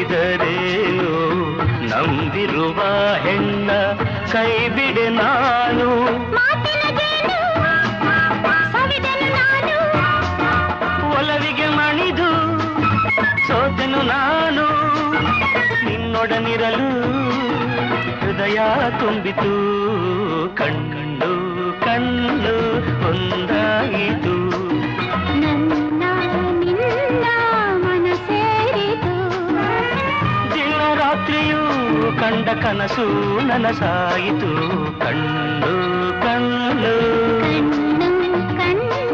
ಒಲಿದರೇನು ನಂಬಿರುವ ಹೆಣ್ಣ ಕೈ ಬಿಡೆ ನಾನು ಒಲವಿಗೆ ಮಣಿದು ಸೋತೆನು ನಾನು ನಿನ್ನೊಡನಿರಲು ಹೃದಯ ತುಂಬಿತು ಕಣ್ಣು ಕಣ್ಣು ಒಂದಾಯಿತು ನನ್ನ ನಿನ್ನ ಮನಸೇರಿತು ದಿನ ರಾತ್ರಿಯೂ ಕಂಡ ಕನಸು ನನಸಾಯಿತು ಕಣ್ಣು ಕಣ್ಣು ಕಣ್ಣು ಕಣ್ಣು